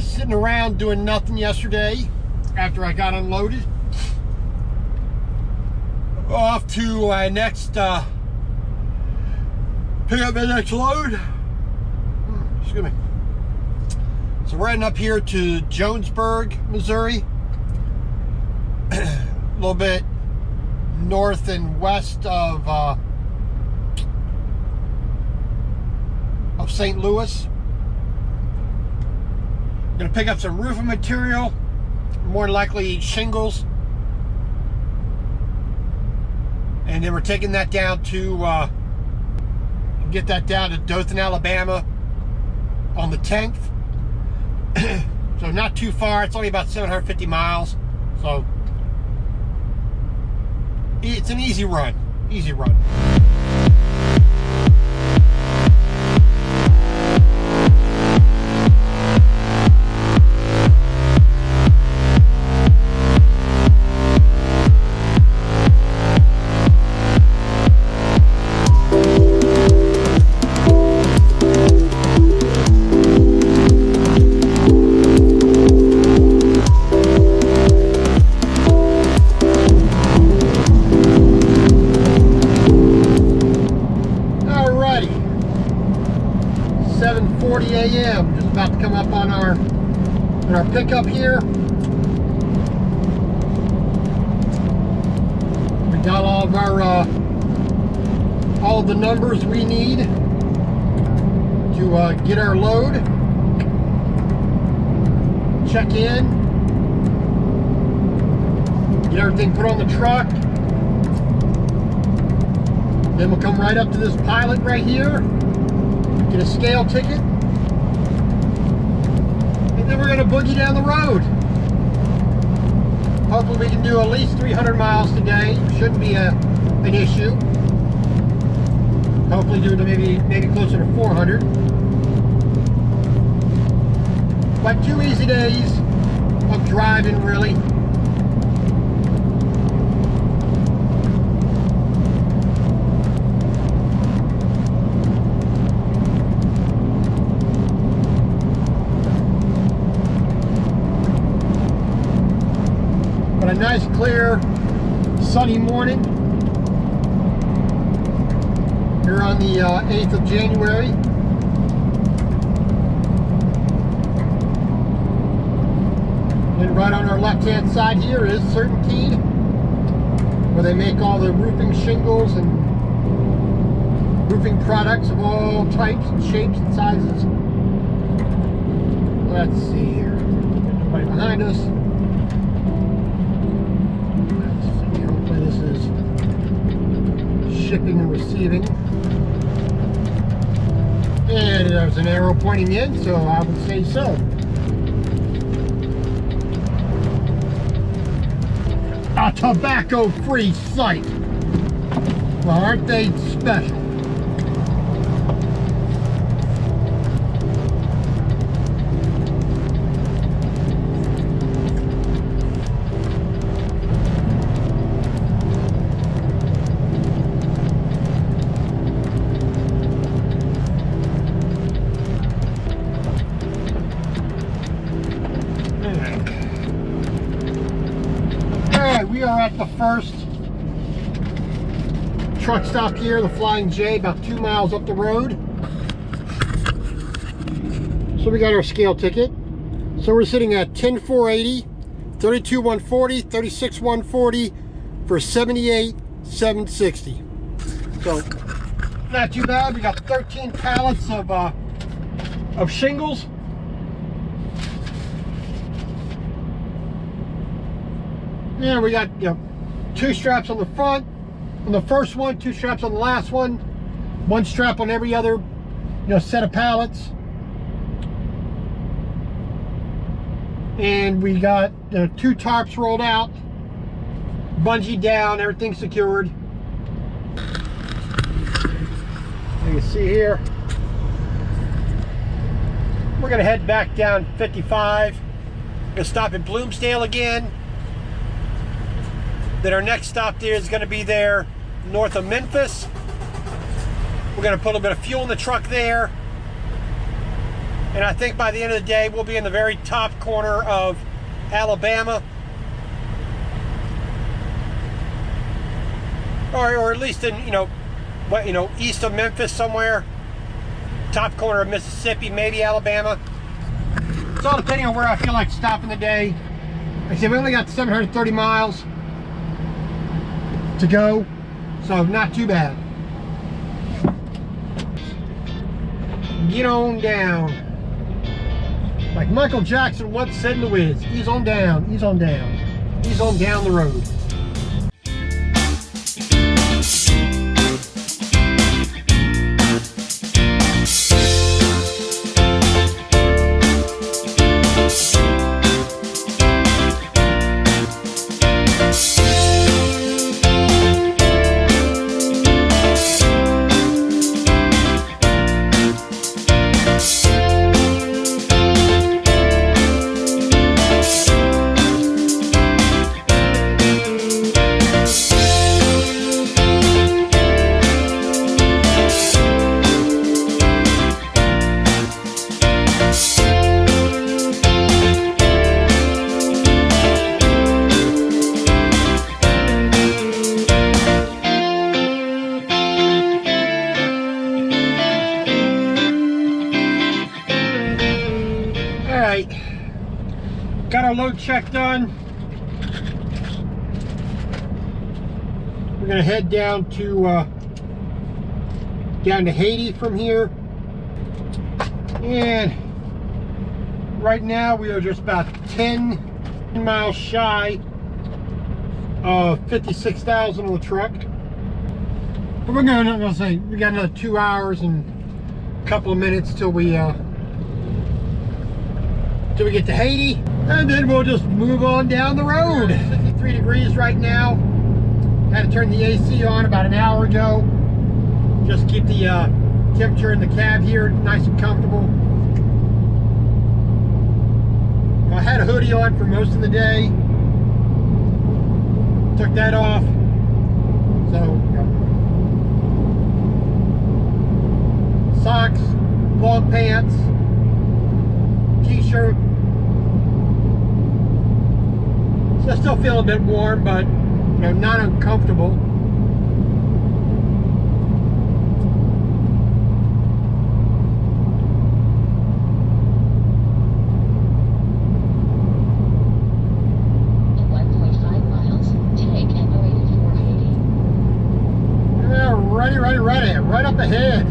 just sitting around doing nothing yesterday after I got unloaded. Off to my next, pick up my next load. Excuse me. So we're heading up here to Jonesburg, Missouri. A little bit north and west of St. Louis. I'm gonna pick up some roofing material, more likely shingles, and then we're taking that down to get that down to Dothan, Alabama on the 10th. So not too far. It's only about 750 miles, so it's an easy run. A.m. Just about to come up on our pickup here. We got all of our all of the numbers we need to get our load. Check in. Get everything put on the truck. Then we'll come right up to this pilot right here. Get a scale ticket. And then we're going to boogie down the road. Hopefully we can do at least 300 miles today. Shouldn't be an issue. Hopefully do maybe closer to 400. But 2 easy days of driving, really. But a nice, clear, sunny morning here on the 8th of January. And right on our left-hand side here is Certainty, where they make all the roofing shingles and roofing products of all types and shapes and sizes. Let's see here. Nobody behind us. This is shipping and receiving. And there's an arrow pointing in, so I would say so. A tobacco-free site. Well, aren't they special? We are at the first truck stop here, the Flying J, about 2 miles up the road. So we got our scale ticket. So we're sitting at 10,480, 32,140, 36,140 for 78,760. So not too bad. We got 13 pallets of shingles. Yeah, we got 2 straps on the front, on the first one, 2 straps on the last one, 1 strap on every other set of pallets. And we got 2 tarps rolled out, bungee down, everything secured. You can see here. We're gonna head back down 55. Gonna stop at Bloomsdale again. Then our next stop there is going to be there north of Memphis. We're going to put a little bit of fuel in the truck there. And I think by the end of the day, we'll be in the very top corner of Alabama. Or at least in, east of Memphis somewhere. Top corner of Mississippi, maybe Alabama. It's all depending on where I feel like stopping the day. Like I said, we only got 730 miles to go, so not too bad. Get on down. Like Michael Jackson once said in The Wiz, ease on down, ease on down. Ease on down the road. Got our load check done. We're gonna head down to Haiti from here, and right now we are just about 10 miles shy of 56,000 on the truck. But we're gonna say we got another 2 hours and a couple of minutes till we get to Haiti, and then we'll just move on down the road. 53 degrees right now. Had to turn the AC on about an hour ago. Just keep the temperature in the cab here nice and comfortable. I had a hoodie on for most of the day. Took that off. So, socks, long pants, t-shirt. So I still feel a bit warm, but not uncomfortable. In 1.5 miles, take M084 Haiti. Yeah, ready, right up ahead.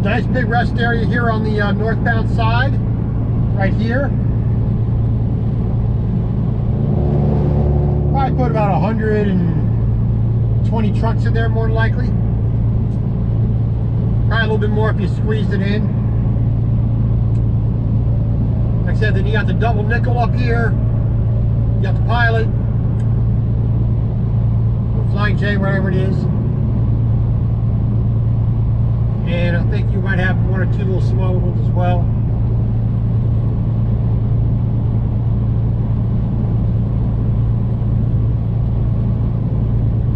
Nice big rest area here on the northbound side, right here. Probably put about 120 trucks in there, more than likely. Probably a little bit more if you squeezed it in. Like I said, then you got the double nickel up here. You got the Pilot, or Flying J, whatever it is. And I think you might have one or two little smaller ones as well.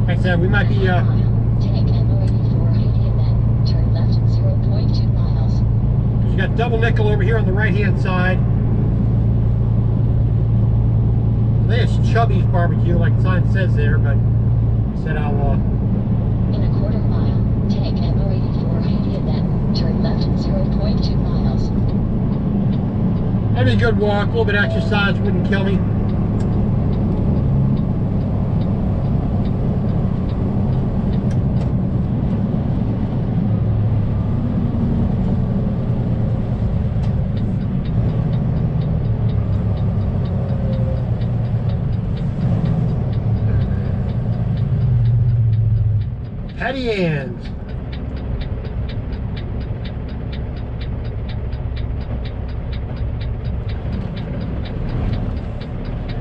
Like I said, we might be take M084 Haiti and then turn left at 0.2 miles. You got double nickel over here on the right hand side. I think it's Chubby's Barbecue, like the sign says there, but I said I'll In a quarter mile, take M084 Haiti and then turn left at 0.2 miles. That'd be a good walk, a little bit of exercise wouldn't kill me. Petty ends.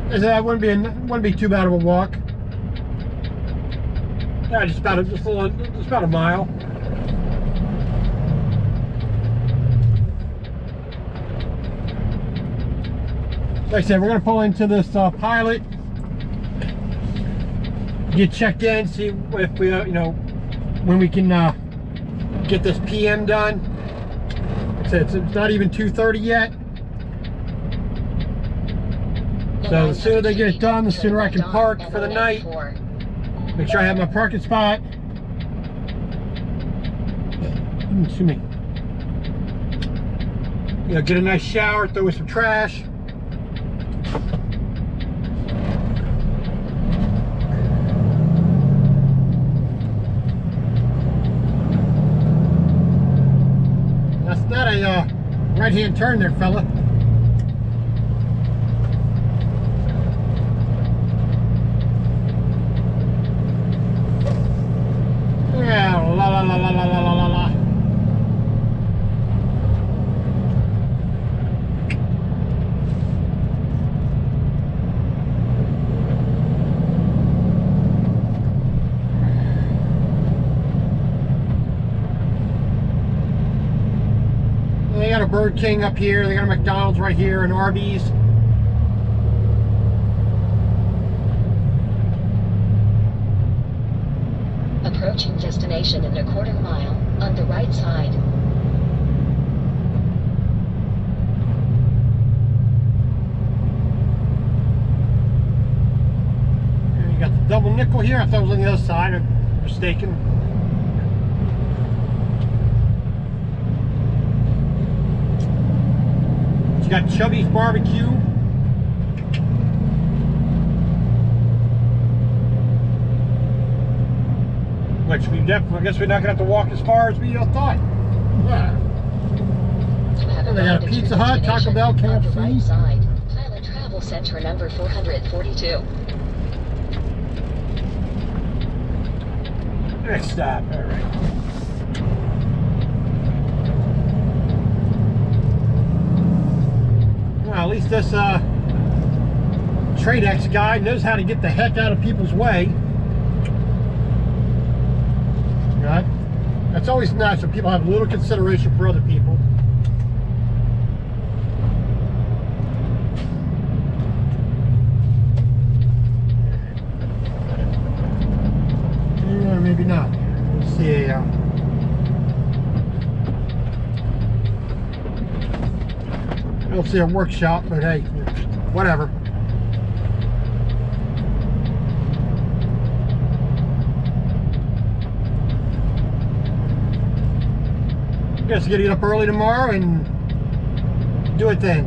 That wouldn't be too bad of a walk. Yeah, just about a mile. Like I said, we're gonna pull into this Pilot, get checked in, see if we, you know, when we can get this PM done. Like I said, it's not even 2:30 yet. So the sooner they get it done, the sooner I can park for the night. Make sure I have my parking spot. Excuse me. You know, get a nice shower, throw in some trash. That's not a right-hand turn there, fella. Yeah, la la la la la la la la. They got a Burger King up here, they got a McDonald's right here, and Arby's. Approaching destination in a quarter mile, on the right side. And you got the double nickel here. I thought it was on the other side. I'm mistaken. You got Chubby's Barbecue. Which we definitely, I guess we're not gonna have to walk as far as we thought. Yeah. They got a Pizza Hut, Taco Bell, KFC. Right side. Pilot Travel Center number 442. Next stop. All right. Well, at least this TradeX guy knows how to get the heck out of people's way. Right? That's always nice when people have a little consideration for other people. Yeah, maybe not. Let's see. I don't see a workshop, but hey, whatever. I guess you gotta get up early tomorrow and do it then.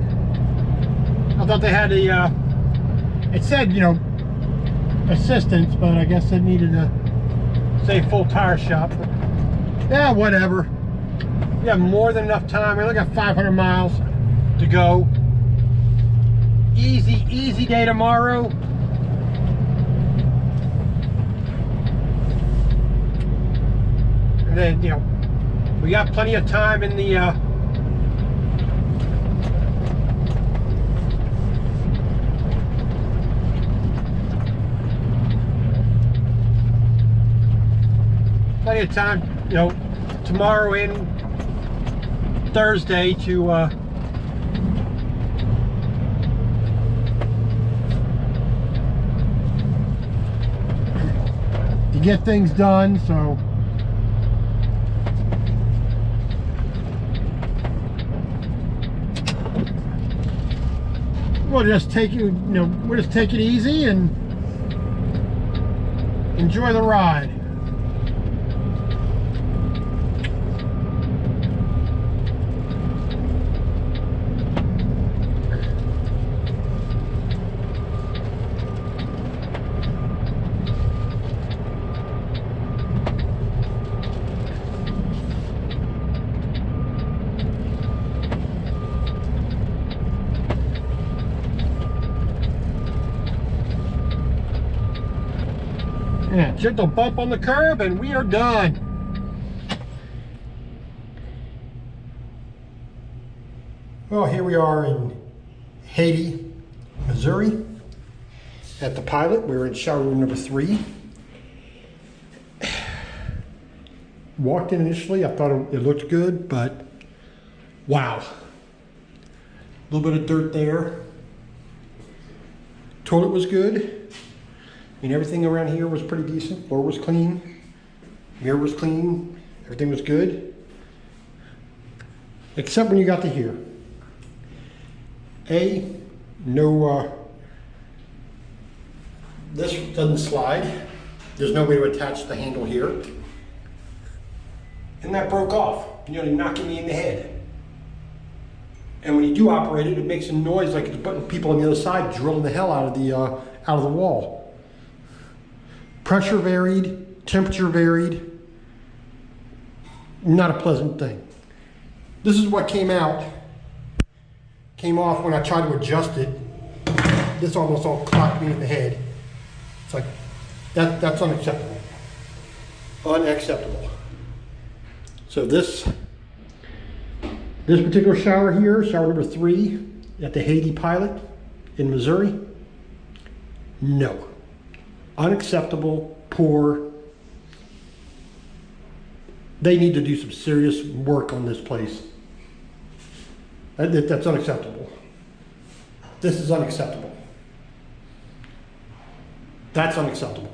I thought they had a, it said, you know, assistance, but I guess it needed to say full tire shop. But yeah, whatever. We have more than enough time. We only got 500 miles to go. Easy day tomorrow. And then, you know, we got plenty of time in the plenty of time, you know, tomorrow and Thursday to get things done. So we'll just take it, we'll just take it easy and enjoy the ride. Yeah, gentle bump on the curb and we are done. Well, here we are in Haiti, Missouri at the Pilot. We're in shower room number 3. Walked in initially, I thought it looked good, but wow. A little bit of dirt there. Toilet was good. I mean, everything around here was pretty decent. Floor was clean. Mirror was clean. Everything was good. Except when you got to here. This doesn't slide. There's no way to attach the handle here. And that broke off, nearly knocking me in the head. And when you do operate it, it makes a noise like it's putting people on the other side drilling the hell out of the wall. Pressure varied, temperature varied. Not a pleasant thing. This is what came off when I tried to adjust it. This almost all clocked me in the head. It's like, that's unacceptable. Unacceptable. So this particular shower here, shower number 3 at the Haiti Pilot in Missouri, no. Unacceptable, poor. They need to do some serious work on this place. That's unacceptable. This is unacceptable. That's unacceptable.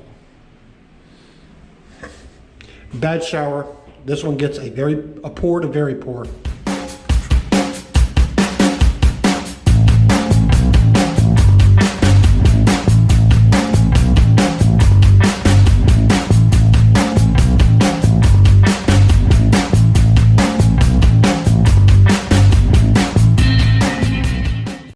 Bad shower. This one gets a poor to very poor.